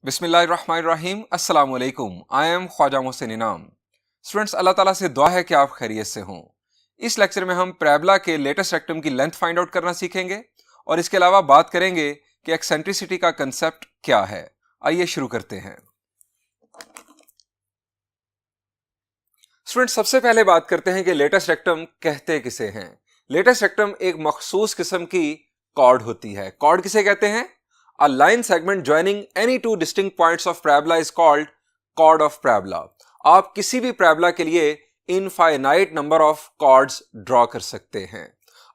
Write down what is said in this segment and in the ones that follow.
बिस्मिल्लाहिर्रहमानिर्रहीम अस्सलाम वालेकुम। आई एम ख्वाजा मोहसिन इनाम। स्टूडेंट्स, अल्लाह ताला से दुआ है कि आप खैरियत से हों। इस लेक्चर में हम पैराबोला के लेटेस्ट रेक्टम की लेंथ फाइंड आउट करना सीखेंगे और इसके अलावा बात करेंगे कि एक्सेंट्रिसिटी का कंसेप्ट क्या है। आइए शुरू करते हैं। स्टूडेंट्स, सबसे पहले बात करते हैं कि लेटेस्ट रेक्टम कहते किसे हैं। लेटेस्ट रेक्टम एक मखसूस किस्म की कॉर्ड होती है। कॉर्ड किसे कहते हैं? A line segment joining any two distinct points of parabola is called chord of parabola. आप किसी भी पैराबोला के लिए infinite number of chords draw कर सकते हैं।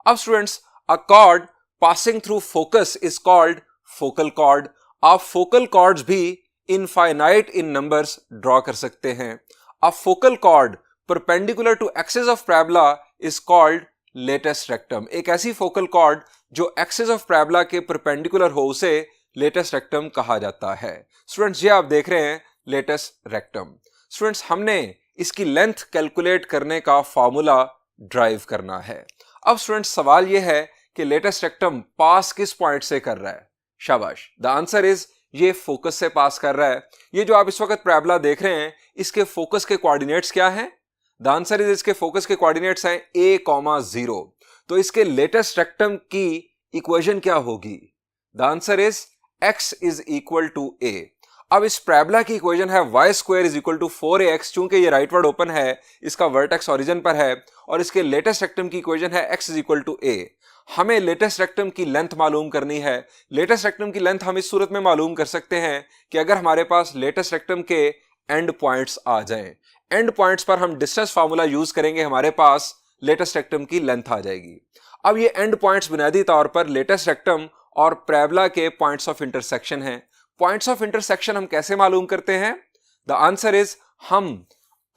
अब students, a chord passing through focus is called focal chord. आप फोकल कॉर्ड्स भी इनफाइनाइट इन नंबर्स ड्रॉ कर सकते हैं। A focal chord perpendicular to axis of parabola is called latus rectum. एक ऐसी फोकल कॉर्ड जो एक्सिस ऑफ पैराबोला के perpendicular हो उसे लेटेस्ट रेक्टम कहा जाता है। स्टूडेंट्स, ये आप देख रहे हैं लेटेस्ट रेक्टम। स्टूडेंट्स, हमने इसकी लेंथ कैलकुलेट करने का फॉर्मूला ड्राइव करना है। अब स्टूडेंट्स, सवाल यह है कि लेटेस्ट रेक्टम पास किस पॉइंट से कर रहा है? शाबाश, द आंसर इज ये फोकस से पास कर रहा है। ये जो आप इस वक्त पैराबोला देख रहे हैं, इसके फोकस के कोऑर्डिनेट्स क्या हैं? द आंसर इज इसके फोकस के कोऑर्डिनेट्स हैं a,0। तो इसके लेटेस्ट रेक्टम की इक्वेशन क्या होगी? The answer is x is equal to a। अब इस पैराबोला की इक्वेशन है y square is equal to 4ax। चूंकि ये राइटवर्ड ओपन है, इसका वर्टेक्स ओरिजिन पर है और इसके लेटेस्ट रेक्टम की इक्वेशन है x is equal to a। हमें लेटेस्ट रेक्टम की लेंथ मालूम करनी है। लेटेस्ट रेक्टम की लेंथ हम इस सूरत में मालूम कर सकते हैं कि अगर हमारे पास लेटेस्ट रेक्टम के एंड पॉइंट्स आ जाएं। एंड पॉइंट्स पर हम डिस्टेंस फार्मूला यूज करेंगे, हमारे पास लेटेस्ट रेक्टम की लेंथ आ जाएगी। अब ये एंड पॉइंट्स बुनियादी तौर पर लेटेस्ट रेक्टम और पैराबोला के पॉइंट्स ऑफ इंटरसेक्शन हैं। पॉइंट्स ऑफ इंटरसेक्शन हम कैसे मालूम करते हैं? द आंसर इज हम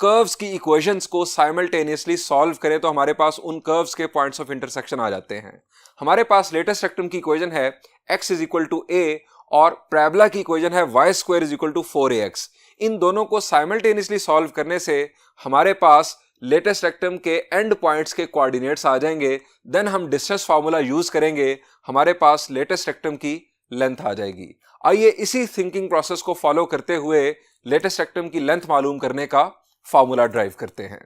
कर्व्स की इक्वेशंस को साइमल्टेनियसली सॉल्व करें तो हमारे पास उन कर्व्स के पॉइंट्स ऑफ इंटरसेक्शन आ जाते हैं। हमारे पास लेटेस्ट रेक्टम की इक्वेशन है x is equal to a और पैराबोला की इक्वेशन है y square is equal to 4ax। इन दोनों को साइमल्टेनियसली सॉल्व करने से हमारे पास लेटेस्ट रेक्टम के एंड पॉइंट्स के कोऑर्डिनेट्स आ जाएंगे। देन हम डिस्टेंस फार्मूला यूज करेंगे, हमारे पास लेटेस्ट रेक्टम की लेंथ आ जाएगी। आइए इसी थिंकिंग प्रोसेस को फॉलो करते हुए लेटेस्ट रेक्टम की लेंथ मालूम करने का फॉर्मूला ड्राइव करते हैं।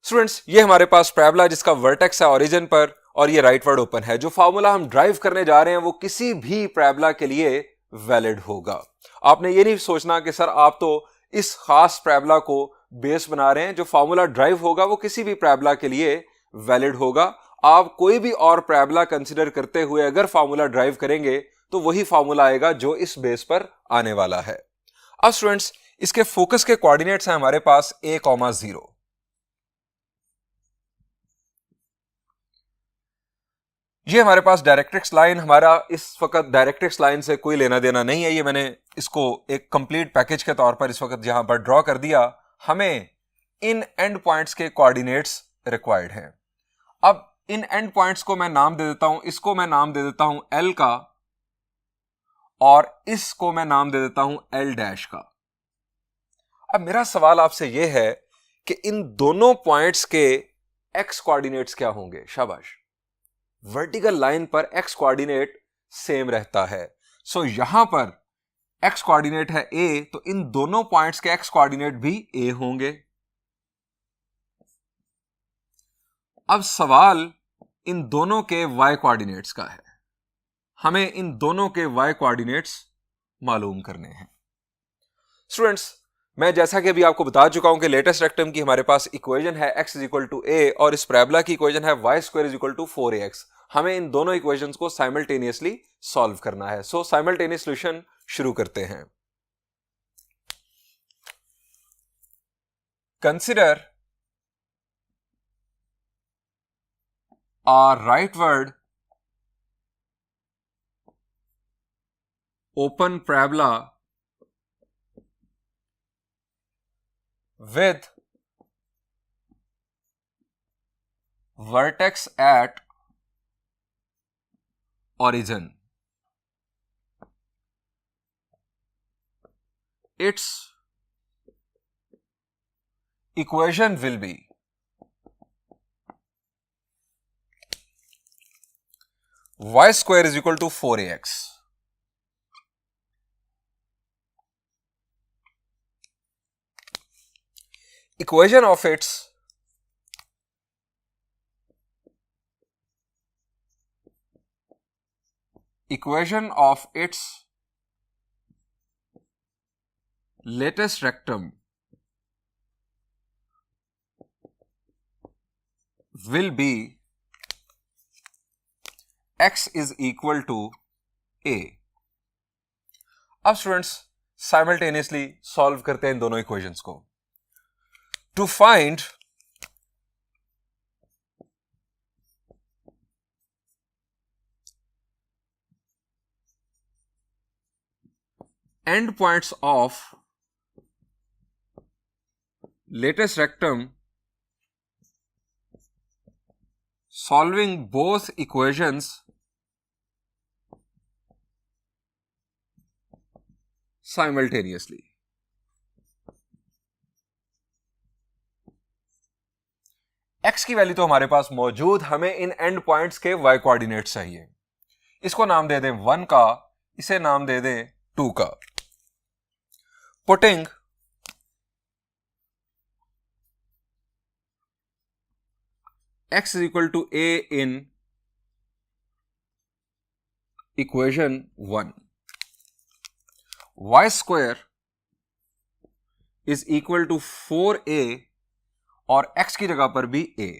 स्टूडेंट्स, ये हमारे पास पैराबोला जिसका वर्टेक्स है ओरिजिन पर और ये राइटवर्ड ओपन है। जो फॉर्मूला हम ड्राइव करने जा रहे हैं वो किसी भी पैराबोला के लिए वैलिड होगा। आपने ये नहीं सोचना कि सर आप तो इस खास पैराबोला को बेस बना रहे हैं। जो फॉर्मूला ड्राइव होगा वो किसी भी पैराबोला के लिए वैलिड होगा। आप कोई भी और पैराबोला कंसीडर करते हुए अगर फॉर्मूला ड्राइव करेंगे तो वही फॉर्मूला आएगा जो इस बेस पर आने वाला है। अब स्टूडेंट्स, इसके फोकस के कोऑर्डिनेट्स हैं हमारे पास a,0। ये हमारे पास डायरेक्ट्रिक्स लाइन, हमारा इस वक्त डायरेक्ट्रिक्स लाइन से कोई लेना देना नहीं है। ये मैंने इसको एक कंप्लीट पैकेज के तौर पर इस वक्त यहां पर ड्रॉ कर दिया। हमें इन एंड पॉइंट्स के कोऑर्डिनेट्स रिक्वायर्ड हैं। अब इन एंड पॉइंट्स को मैं नाम दे देता हूं। इसको मैं नाम दे देता हूं L का और इसको मैं नाम दे देता हूं L डैश का। अब मेरा सवाल आपसे यह है कि इन दोनों पॉइंट्स के x कोऑर्डिनेट्स क्या होंगे? शाबाश, वर्टिकल लाइन पर x कोऑर्डिनेट सेम रहता है। सो यहां पर x कोऑर्डिनेट है a, तो इन दोनों पॉइंट्स के x कोऑर्डिनेट भी a होंगे। अब सवाल इन दोनों के y कोऑर्डिनेट्स का है। हमें इन दोनों के y कोऑर्डिनेट्स मालूम करने हैं। स्टूडेंट्स, मैं जैसा कि अभी आपको बता चुका हूं कि लेटेस्ट रेक्टम की हमारे पास इक्वेशन है x is equal to a और इस पैराबोला की इक्वेशन है y square is equal to 4ax। हमें इन दोनों इक्वेशंस को साइमल्टेनियसली सॉल्व करना है। सो साइमल्टेनियस सॉल्यूशन शुरू करते हैं। Consider a rightward open parabola with vertex at origin. Its equation will be y square is equal to 4ax equation of its latest rectum will be x is equal to a। अब students simultaneously solve करते हैं इन दोनों equations को। To find end points of latest rectum, solving both equations simultaneously। x की value तो हमारे पास मौजूद, हमें इन एंड पॉइंट्स के y कोऑर्डिनेट चाहिए। इसको नाम दे दें 1 का, इसे नाम दे दें 2 का। Putting x is equal to a in equation 1, y square is equal to 4a और x की जगह पर भी a।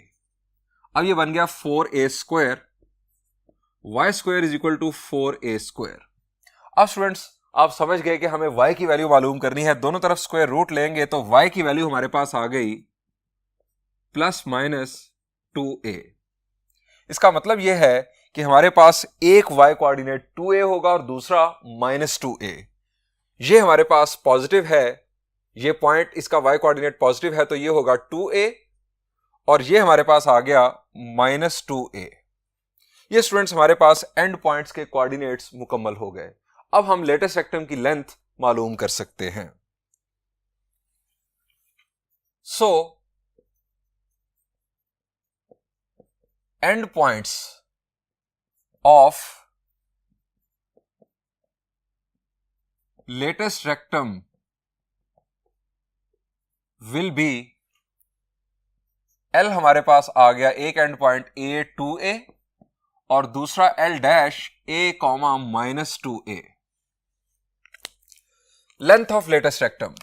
अब ये बन गया 4a square, y square is equal to 4a square. अब स्टूडेंट्स आप समझ गए कि हमें y की वैल्यू मालूम करनी है। दोनों तरफ स्क्वायर रूट लेंगे तो y की वैल्यू हमारे पास आ गई प्लस माइनस 2a। इसका मतलब यह है कि हमारे पास एक y कोऑर्डिनेट 2a होगा और दूसरा माइनस 2a। ये हमारे पास पॉजिटिव है, ये पॉइंट इसका y कोऑर्डिनेट पॉजिटिव है तो ये होगा 2a और ये हमारे पास आ गया माइनस 2a। ये स्टूडेंट्स हमारे पास एंड पॉइंट्स के कोऑर्डिनेट्स मुकम्मल हो गए। अब हम लेटेस्ट रेक्टम की लेंथ मालूम कर सकते हैं। So and points of latus rectum will be, L हमारे पास आ गया एक एंड पॉइंट a 2a और दूसरा L dash a minus 2a। Length of latus rectum,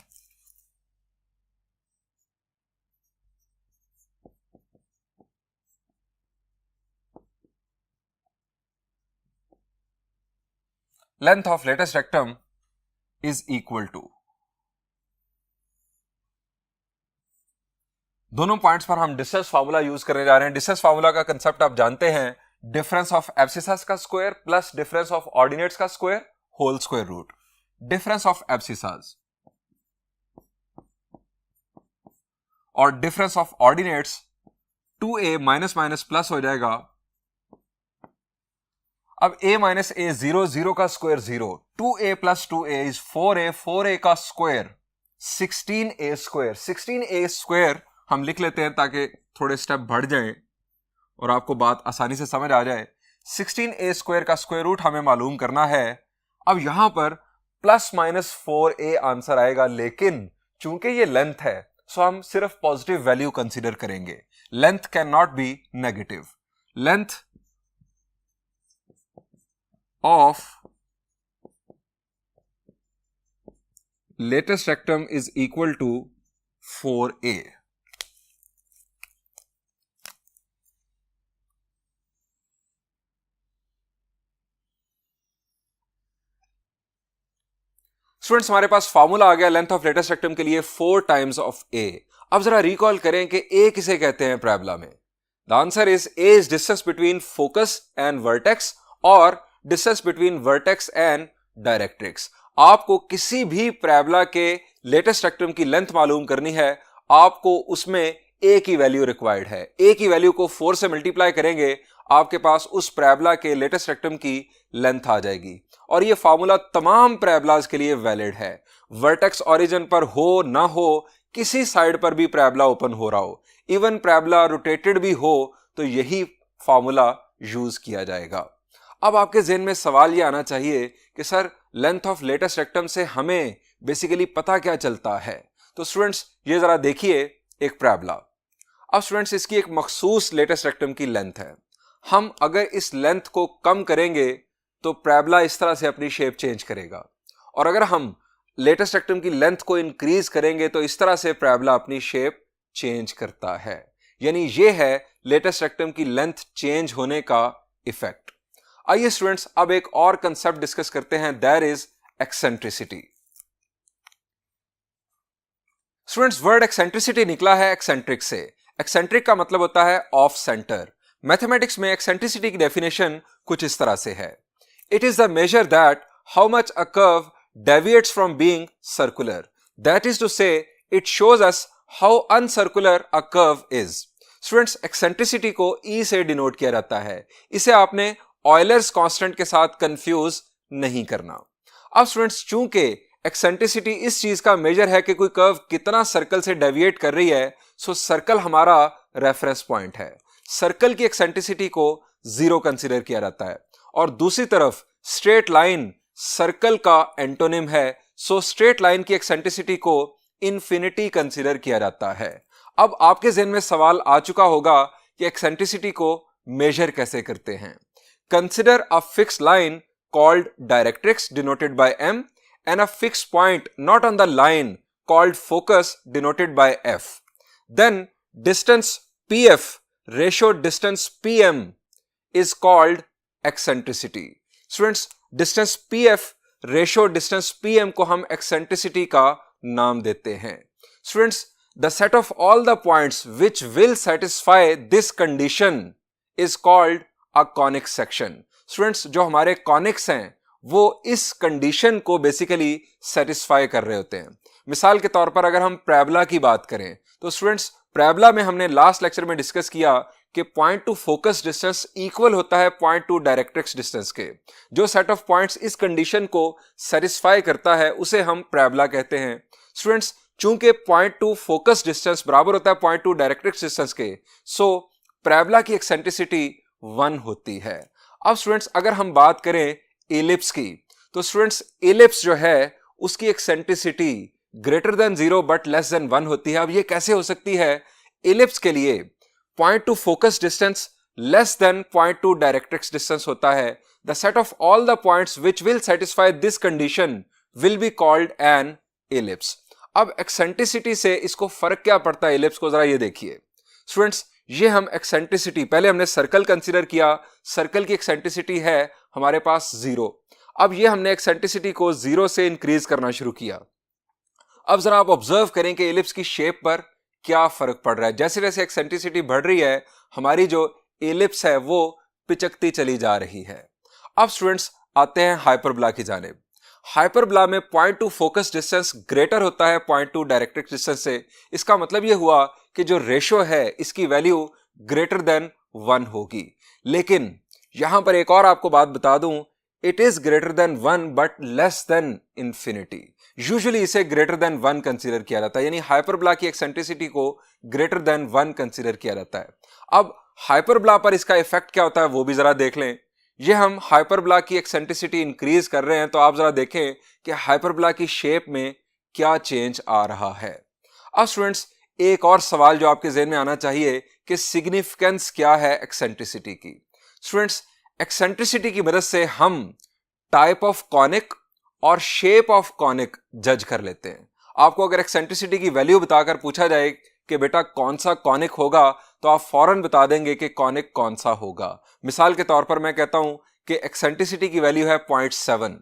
length of latus rectum is equal to, दोनों पॉइंट्स पर हम डिस्टेंस फार्मूला यूज करने जा रहे हैं। डिस्टेंस फार्मूला का कंसेप्ट आप जानते हैं, डिफरेंस ऑफ एब्सिसस का square plus difference of ordinates का square whole square root. Difference of abscissas और difference of ordinates 2a minus minus plus हो जाएगा। अब a माइनस a 0, 0 का square 0, 2a plus 2a is 4a, 4a का square 16a square. 16a square हम लिख लेते हैं ताकि थोड़े स्टेप बढ़ जाएं और आपको बात आसानी से समझ आ जाए। 16a स्क्वायर का स्क्वायर रूट हमें मालूम करना है। अब यहां पर प्लस माइनस 4a आंसर आएगा, लेकिन चूंकि ये लेंथ है सो हम सिर्फ पॉजिटिव वैल्यू कंसीडर करेंगे। Length can not be negative. Length of latus rectum is equal to 4a। Students हमारे पास फॉर्मूला आ गया लेंथ ऑफ लेटेस्ट रेक्टम के लिए 4 टाइम्स ऑफ a। अब जरा रिकॉल करें कि a किसे कहते हैं पैराबोला में। The answer is a is distance between focus and vertex और distance between vertex and directrix. आपको किसी भी पैराबोला के लेटेस्ट रेक्टम की लेंथ मालूम करनी है, आपको उसमें a की वैल्यू रिक्वायर्ड है। a की वैल्यू को 4 से मल्टीप्लाई करेंगे, आपके पास उस पैराबोला के लेटेस्ट रेक्टम की लेंथ आ जाएगी। और ये फार्मूला तमाम पैराबोलाज के लिए वैलिड है। वर्टेक्स ओरिजिन पर हो ना हो, किसी साइड पर भी पैराबोला ओपन हो रहा हो, इवन पैराबोला रोटेटेड भी हो, तो यही फार्मूला यूज किया जाएगा। अब आपके ज़हन में सवाल ये आना चाहिए कि sir length of latus rectum से हमें बेसिकली पता क्या चलता है। तो स्टूडेंट्स ये जरा देखिए एक पैराबोला। अब स्टूडेंट्स इसकी एक मखसूस लेटेस्ट रेक्टम की लेंथ है। हम अगर इस लेंथ को कम करेंगे तो पैराबोला इस तरह से अपनी शेप चेंज करेगा, और अगर हम लेटेस्ट रेक्टम की लेंथ को इंक्रीज करेंगे तो इस तरह से पैराबोला अपनी शेप चेंज करता है। यानी ये है लेटेस्ट रेक्टम की लेंथ चेंज होने का इफेक्ट। आइए स्टूडेंट्स अब एक और कंसेप्ट डिस्कस करते हैं, that is eccentricity. Students word eccentricity निकला है एक्सेंट्रिक से। एक्सेंट्रिक का मतलब होता है ऑफ सेंटर। मैथमेटिक्स में एक्सेंट्रिसिटी की डेफिनेशन कुछ इस तरह से है, it is the measure that how much a curve deviates from being circular. That is to say, it shows us how uncircular a curve is. Students, eccentricity को E से denote किया जाता है। इसे आपने ऑयलर्स कांस्टेंट के साथ confuse नहीं करना। अब स्टूडेंट्स चूंकि एक्सेंट्रिसिटी इस चीज का मेजर है कि कोई कर्व कितना सर्कल से डेविएट कर रही है, सो सर्कल हमारा रेफरेंस पॉइंट है। सर्कल की एक्सेंट्रिसिटी को 0 कंसीडर किया जाता है, और दूसरी तरफ स्ट्रेट लाइन सर्कल का एंटोनिम है, सो स्ट्रेट लाइन की एक्सेंट्रिसिटी को इंफिनिटी कंसीडर किया जाता है। अब आपके ज़हन में सवाल आ चुका होगा कि एक्सेंट्रिसिटी को मेजर कैसे करते हैं। Consider a fix line called directrix denoted by M and a fix point not on the line called focus denoted by F. Then distance P F ratio distance P M is called eccentricity. Students distance P F ratio distance P M को हम eccentricity का नाम देते हैं। Students the set of all the points which will satisfy this condition is called a conic section. Students जो हमारे conics हैं वो इस कंडीशन को बेसिकली सेटिस्फाई कर रहे होते हैं। मिसाल के तौर पर अगर हम पैराबोला की बात करें तो स्टूडेंट्स पैराबोला में हमने लास्ट लेक्चर में डिस्कस किया कि point two focus distance equal होता है पॉइंट टू डायरेक्ट्रिक्स डिस्टेंस के। जो सेट ऑफ पॉइंट्स इस कंडीशन को सेटिस्फाई करता है उसे हम पैराबोला कहते हैं। स्टूडेंट्स चूंकि पॉइंट टू फोकस डिस्टेंस बराबर होता है पॉइंट टू डायरेक्ट्रिक्स डिस्टेंस के, सो पैराबोला की एक्सेंट्रिसिटी 1 होती है। अब स्टूडेंट्स अगर हम बात करें एलिप्स की, तो स्टूडेंट्स एलिप्स जो है उसकी eccentricity greater than 0 but less than 1 होती है। अब ये कैसे हो सकती है? एलिप्स के लिए point two focus distance less than point two directrix distance होता है। The set of all the points which will satisfy this condition will be called an ellipse. अब एक्सेंट्रिसिटी से इसको फर्क क्या पड़ता है एलिप्स को, जरा ये देखिए। स्टूडेंट्स ये हम एक्सेंट्रिसिटी पहले हमने सर्कल कंसीडर किया, सर्कल की एक्सेंट्रिसिटी है हमारे पास 0। अब ये हमने एक्सेंट्रिसिटी को 0 से इंक्रीज करना शुरू किया। अब जरा आप ऑब्जर्व करें कि एलिप्स की शेप पर क्या फर्क पड़ रहा है। जैसे जैसे एक्सेंट्रिसिटी बढ़ रही है हमारी जो एलिप्स है वो पिचकती चली जा रही है। अब स्टूडेंट्स आते हैं हाइपरबोला की जानिब। हाइपरबोला में point two focus distance greater होता है पॉइंट टू डायरेक्ट्रिक्स डिस्टेंस से। इसका मतलब यह हुआ कि जो रेशियो है इसकी वैल्यू ग्रेटर देन 1 होगी। लेकिन यहां पर एक और आपको बात बता दूं, it is greater than 1 but less than infinity. Usually इसे ग्रेटर देन 1 कंसीडर किया जाता है, यानी हाइपरबोला की एक्सेंट्रिसिटी को ग्रेटर देन 1 कंसीडर किया जाता है। अब हाइपरबोला पर इसका इफेक्ट क्या होता है वो भी जरा देख लें। ये हम हाइपरबोला की एक्सेंट्रिसिटी इंक्रीज कर रहे हैं तो आप जरा देखें कि हाइपरबोला की शेप में क्या चेंज आ रहा है। अब स्टूडेंट्स एक और सवाल जो आपके ज़हन में आना चाहिए कि सिग्निफिकेंस क्या है एक्सेंट्रिसिटी की। स्टूडेंट्स एक्सेंट्रिसिटी की मदद से हम टाइप ऑफ कॉनिक और शेप ऑफ कॉनिक जज कर लेते हैं। आपको अगर एक्सेंट्रिसिटी की वैल्यू बताकर पूछा जाए कि बेटा कौन सा कॉनिक होगा तो आप फौरन बता देंगे कि कॉनिक कौन सा होगा। मिसाल के तौर पर मैं कहता हूं कि एक्सेंट्रिसिटी की वैल्यू है 0.7,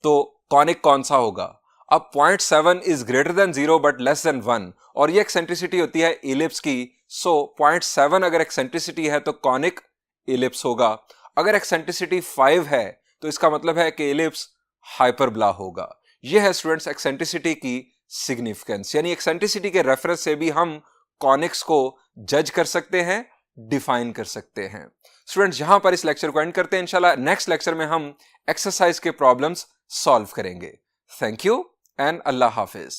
तो कॉनिक कौन सा होगा? अब 0.7 is greater than 0 but less than 1 और ये एक्सेंट्रिसिटी होती है एलिप्स की। सो 0.7 अगर एक्सेंट्रिसिटी है तो कॉनिक एलिप्स होगा। अगर एक्सेंट्रिसिटी 5 है तो इसका मतलब है कि एलिप्स हाइपरबोला होगा। यह है स्टूडेंट्स एक्सेंट्रिसिटी की सिग्निफिकेंस, यानी एक्सेंट्रिसिटी के रेफरेंस से भी हम कॉनिक्स को जज कर सकते हैं, डिफाइन कर सकते हैं। स्टूडेंट्स यहां पर इस लेक्चर को एंड करते हैं। इंशाल्लाह नेक्स्ट लेक्चर में हम एक्सरसाइज के प्रॉब्लम्स सॉल्व करेंगे। Thank you and Allah Hafiz.